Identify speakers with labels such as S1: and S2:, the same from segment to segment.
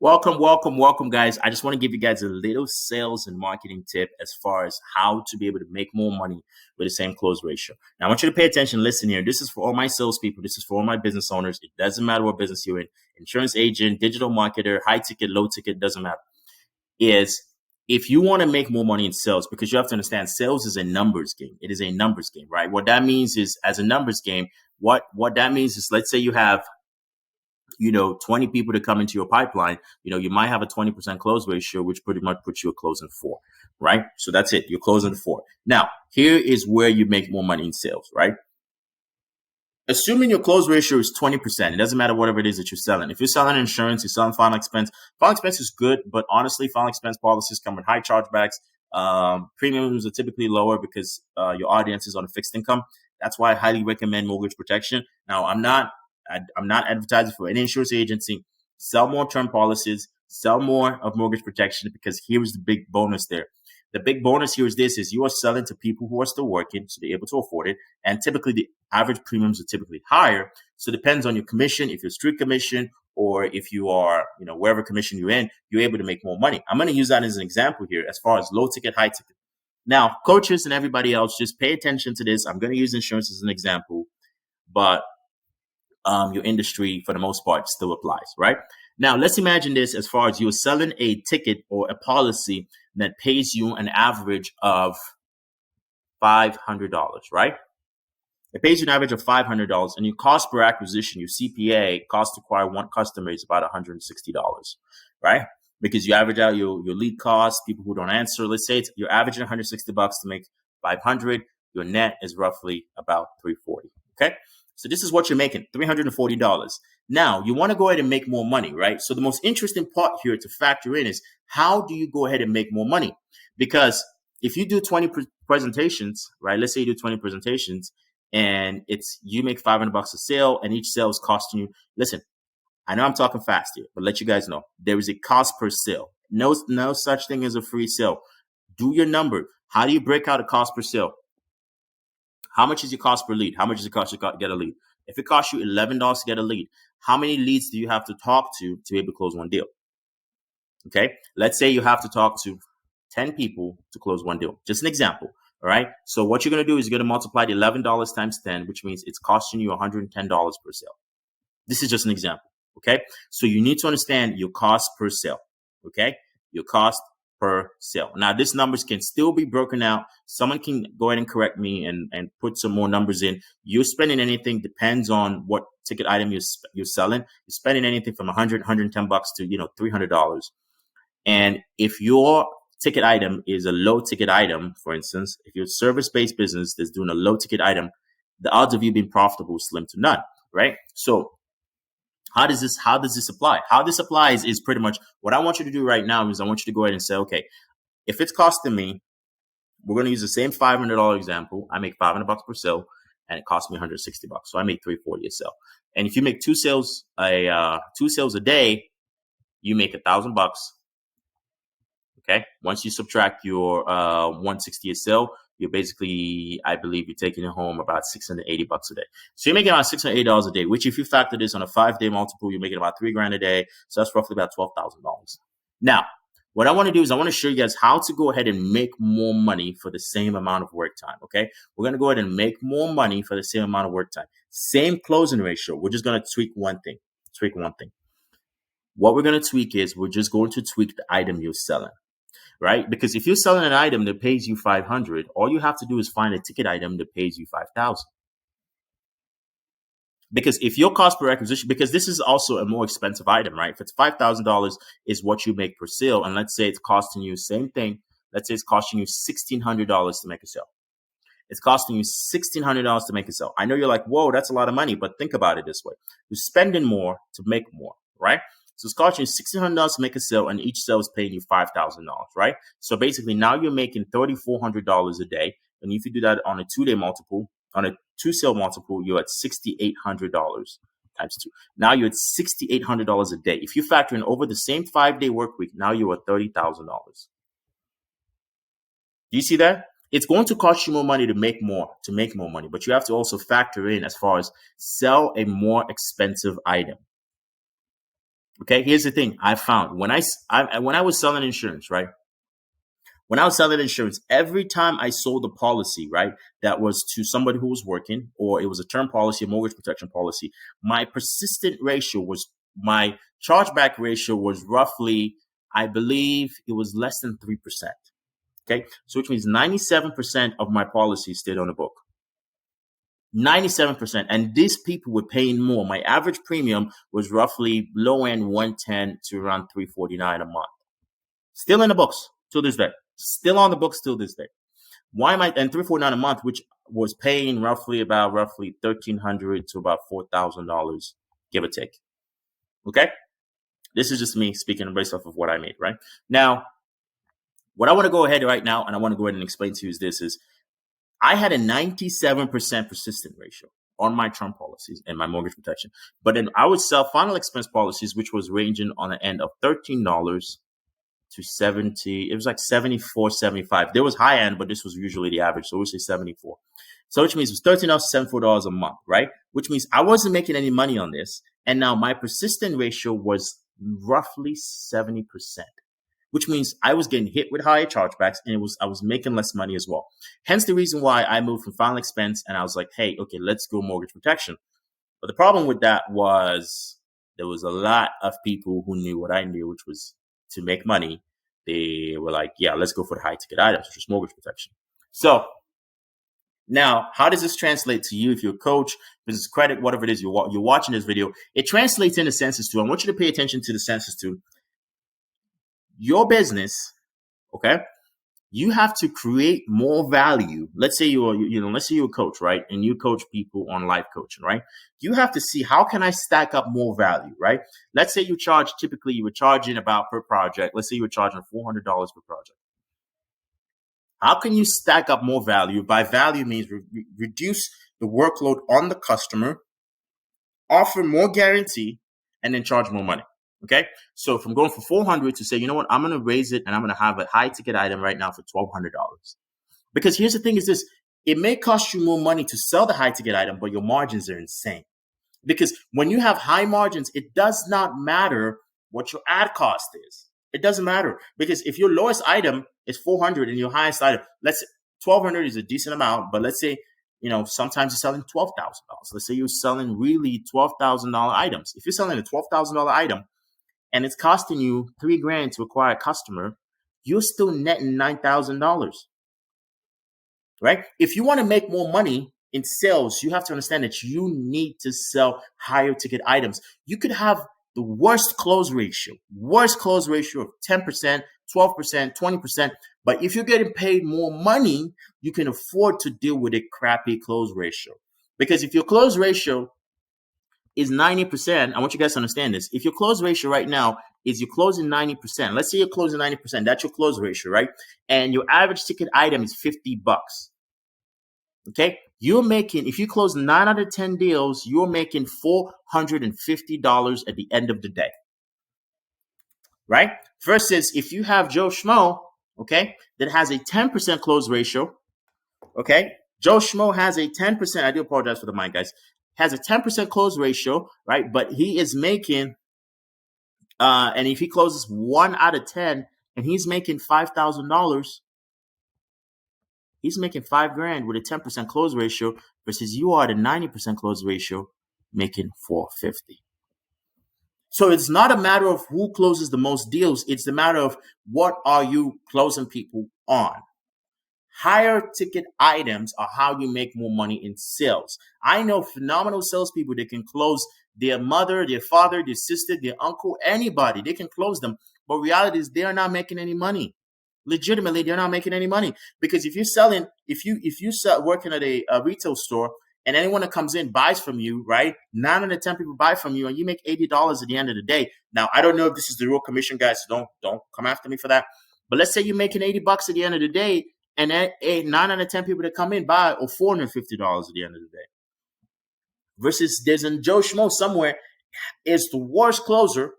S1: Welcome, guys. I just want to give you guys a little sales and marketing tip as far as how to be able to make more money with the same close ratio. Now, I want you to pay attention. Listen here. This is for all my salespeople. This is for all my business owners. It doesn't matter what business you're in. Insurance agent, digital marketer, high ticket, low ticket, doesn't matter. Is if you want to make more money in sales, because you have to understand sales is a numbers game. It is a numbers game, right? What that means is as a numbers game, what that means is let's say you have 20 people to come into your pipeline, you might have a 20% close ratio, which pretty much puts you a closing 4, right? So that's it. You're closing 4. Now, here is where you make more money in sales, right? Assuming your close ratio is 20%, it doesn't matter whatever it is that you're selling. If you're selling insurance, you're selling final expense is good, but honestly, final expense policies come with high chargebacks. Premiums are typically lower because your audience is on a fixed income. That's why I highly recommend mortgage protection. Now, I'm not advertising for any insurance agency. Sell more term policies, sell more of mortgage protection, because here's the big bonus there. The big bonus here is you are selling to people who are still working, so they're able to afford it. And typically the average premiums are typically higher. So it depends on your commission. If you're street commission or if you are, wherever commission you're in, you're able to make more money. I'm going to use that as an example here as far as low ticket, high ticket. Now, coaches and everybody else, just pay attention to this. I'm going to use insurance as an example, but your industry, for the most part, still applies, right? Now, let's imagine this as far as you're selling a ticket or a policy that pays you an average of $500, right? It pays you an average of $500, and your cost per acquisition, your CPA, cost to acquire one customer, is about $160, right? Because you average out your lead costs, people who don't answer. Let's say you're averaging $160 to make 500. Your net is roughly about $340, okay? So this is what you're making, $340. Now, you want to go ahead and make more money, right? So the most interesting part here to factor in is how do you go ahead and make more money? Because if you do 20 presentations, right? Let's say you do 20 presentations and you make $500 a sale and each sale is costing you. Listen, I know I'm talking fast here, but let you guys know there is a cost per sale. No such thing as a free sale. Do your number. How do you break out a cost per sale? How much is your cost per lead? How much does it cost you to get a lead? If it costs you $11 to get a lead, how many leads do you have to talk to be able to close one deal? Okay, let's say you have to talk to 10 people to close one deal. Just an example, all right? So what you're going to do is you're going to multiply the $11 times 10, which means it's costing you $110 per sale. This is just an example, okay? So you need to understand your cost per sale, okay? Your cost per sale. Now, these numbers can still be broken out. Someone can go ahead and correct me and put some more numbers in. You're spending anything, depends on what ticket item you're selling. You're spending anything from $100, $110 to $300. And if your ticket item is a low ticket item, for instance, if you're a service-based business that's doing a low ticket item, the odds of you being profitable is slim to none, right? So how does this apply? How this applies is pretty much what I want you to do right now is I want you to go ahead and say, okay, if it's costing me, we're going to use the same $500 example. I make $500 per sale and it costs me $160. So I make $340 a sale. And if you make two sales a day, you make $1,000. Okay. Once you subtract your $160 a sale, you're basically, I believe you're taking it home about $680 a day. So you're making about $680 a day, which if you factor this on a 5-day multiple, you're making about $3,000 a day. So that's roughly about $12,000. Now, what I want to do is I want to show you guys how to go ahead and make more money for the same amount of work time. Okay. We're going to go ahead and make more money for the same amount of work time. Same closing ratio. We're just going to tweak one thing. What we're going to tweak is we're just going to tweak the item you're selling. Right? Because if you're selling an item that pays you $500, all you have to do is find a ticket item that pays you $5,000. Because if your cost per acquisition, because this is also a more expensive item, right? If it's $5,000 is what you make per sale, and let's say it's costing you same thing. Let's say it's costing you $1,600 to make a sale. It's costing you $1,600 to make a sale. I know you're like, whoa, that's a lot of money, but think about it this way: you're spending more to make more, right? So it's costing you $1,600 to make a sale, and each sale is paying you $5,000, right? So basically now you're making $3,400 a day. And if you do that on a 2-day multiple, on a 2-sale multiple, you're at $6,800 times 2. Now you're at $6,800 a day. If you factor in over the same 5-day work week, now you're at $30,000. Do you see that? It's going to cost you more money to make more money, but you have to also factor in as far as sell a more expensive item. Okay, here's the thing I found when I was selling insurance, right? When I was selling insurance, every time I sold a policy, right, that was to somebody who was working, or it was a term policy, a mortgage protection policy, my persistent ratio was my chargeback ratio was roughly, I believe it was less than 3%. Okay, so which means 97% of my policies stayed on the book. 97%. And these people were paying more. My average premium was roughly low end 110 to around 349 a month. Still in the books till this day. Still on the books till this day. Why am I and 349 a month, which was paying roughly $1,300 to about $4,000, give or take. Okay? This is just me speaking based off of what I made, right? Now, what I want to go ahead right now, and I want to go ahead and explain to you is I had a 97% persistent ratio on my term policies and my mortgage protection. But then I would sell final expense policies, which was ranging on the end of $13 to 70. It was like 74, 75. There was high end, but this was usually the average. So we say 74. So which means it was $13 to $74 a month, right? Which means I wasn't making any money on this. And now my persistent ratio was roughly 70%, which means I was getting hit with higher chargebacks, and I was making less money as well. Hence the reason why I moved from final expense, and I was like, hey, okay, let's go mortgage protection. But the problem with that was there was a lot of people who knew what I knew, which was to make money. They were like, yeah, let's go for the high ticket items, which is mortgage protection. So now, how does this translate to you if you're a coach, business credit, whatever it is you're watching this video? It translates into census too. I want you to pay attention to the census too. Your business, okay, you have to create more value. Let's say let's say you're a coach, right? And you coach people on life coaching, right? You have to see, how can I stack up more value, right? Let's say typically you were charging about per project. Let's say you were charging $400 per project. How can you stack up more value? By value means reduce the workload on the customer, offer more guarantee, and then charge more money. Okay, so if I'm going for 400 to say, you know what, I'm going to raise it and I'm going to have a high ticket item right now for $1,200. Because here's the thing is this, it may cost you more money to sell the high ticket item, but your margins are insane. Because when you have high margins, it does not matter what your ad cost is. It doesn't matter, because if your lowest item is 400 and your highest item, let's say 1,200 is a decent amount, but let's say, sometimes you're selling $12,000. Let's say you're selling really $12,000 items. If you're selling a $12,000 item, and it's costing you $3,000 to acquire a customer, you're still netting $9,000, right? If you want to make more money in sales, you have to understand that you need to sell higher ticket items. You could have the worst close ratio of 10%, 12%, 20%. But if you're getting paid more money, you can afford to deal with a crappy close ratio. Because if your close ratio is 90%, I want you guys to understand this. If your close ratio right now is you're closing 90%, let's say you're closing 90%, that's your close ratio, right? And your average ticket item is $50. Okay? You're making, if you close 9 out of 10 deals, you're making $450 at the end of the day. Right? Versus if you have Joe Schmo, okay, that has a 10% close ratio, okay? Joe Schmo has a 10%, I do apologize for the mic, guys, has a 10% close ratio, right? But he is making, and if he closes 1 out of 10 and he's making $5,000, he's making $5,000 with a 10% close ratio versus you are at a 90% close ratio making $450. So it's not a matter of who closes the most deals. It's a matter of what are you closing people on. Higher ticket items are how you make more money in sales. I know phenomenal salespeople that can close their mother, their father, their sister, their uncle, anybody. They can close them. But reality is they are not making any money. Legitimately, they're not making any money. Because if you sell working at a retail store and anyone that comes in buys from you, right? 9 out of 10 people buy from you and you make $80 at the end of the day. Now, I don't know if this is the real commission, guys. So don't come after me for that. But let's say you're making $80 at the end of the day. And 9 out of 10 people that come in buy or $450 at the end of the day. Versus there's a Joe Schmo somewhere is the worst closer,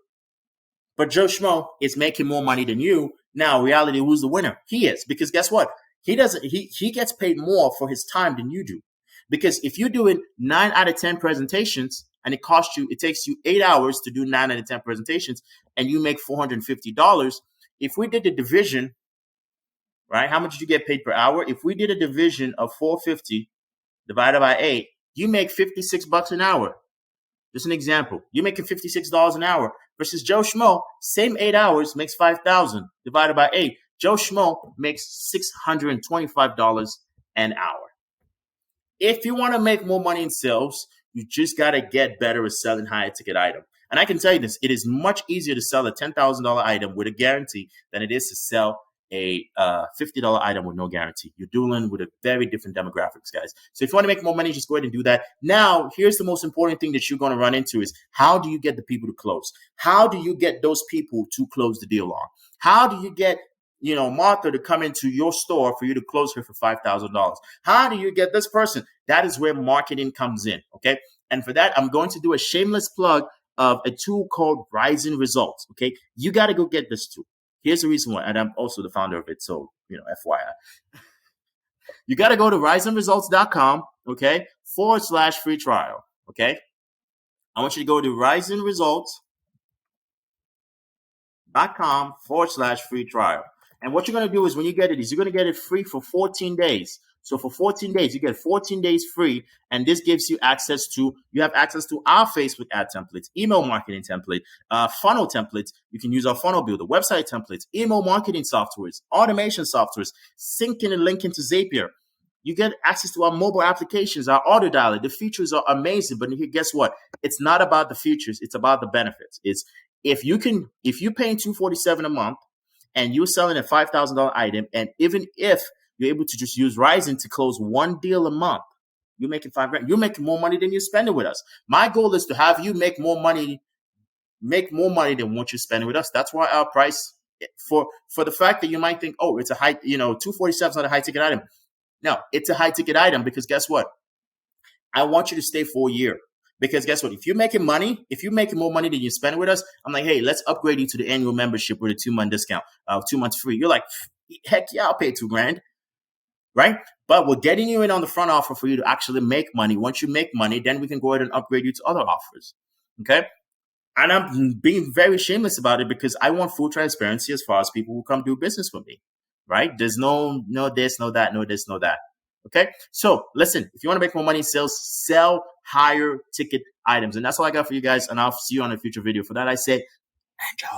S1: but Joe Schmo is making more money than you. Now, reality, who's the winner? He is, because guess what? He gets paid more for his time than you do. Because if you're doing 9 out of 10 presentations and it takes you 8 hours to do 9 out of 10 presentations, and you make $450. If we did the division, right, how much did you get paid per hour? If we did a division of 450 divided by 8, you make $56 an hour. Just an example. You're making $56 an hour versus Joe Schmo, same 8 hours, makes $5,000 divided by 8. Joe Schmo makes $625 an hour. If you want to make more money in sales, you just got to get better at selling higher ticket items. And I can tell you this, it is much easier to sell a $10,000 item with a guarantee than it is to sell a $50 item with no guarantee. You're dealing with a very different demographics, guys. So if you want to make more money, just go ahead and do that. Now, here's the most important thing that you're going to run into is how do you get the people to close? How do you get those people to close the deal on? How do you get Martha to come into your store for you to close her for $5,000? How do you get this person? That is where marketing comes in, okay? And for that, I'm going to do a shameless plug of a tool called Rising Results, okay? You got to go get this tool. Here's the reason why, and I'm also the founder of it, so, FYI. You got to go to risingresults.com, okay, /free trial, okay? I want you to go to risingresults.com /free trial. And what you're going to do is when you get it is you're going to get it free for 14 days. So for 14 days, you get 14 days free. And this gives you access to our Facebook ad templates, email marketing template, funnel templates. You can use our funnel builder, website templates, email marketing softwares, automation softwares, syncing and linking to Zapier. You get access to our mobile applications, our auto dialer. The features are amazing. But guess what? It's not about the features. It's about the benefits. It's if you're paying $247 a month, and you're selling a $5,000 item, and even if you're able to just use Rising to close one deal a month, you're making $5,000. You're making more money than you're spending with us. My goal is to have you make more money than what you're spending with us. That's why our price for the fact that you might think, oh, it's a high, $247 is not a high ticket item. No, it's a high ticket item because guess what? I want you to stay for a year. Because guess what? If you're making more money than you spend with us, I'm like, hey, let's upgrade you to the annual membership with a 2-month discount, 2 months free. You're like, heck yeah, I'll pay $2,000, right? But we're getting you in on the front offer for you to actually make money. Once you make money, then we can go ahead and upgrade you to other offers, okay? And I'm being very shameless about it because I want full transparency as far as people who come do business with me, right? There's no this, no that, no this, no that. Okay, so listen, if you want to make more money in sales, sell higher ticket items. And that's all I got for you guys. And I'll see you on a future video. For that, I say, enjoy.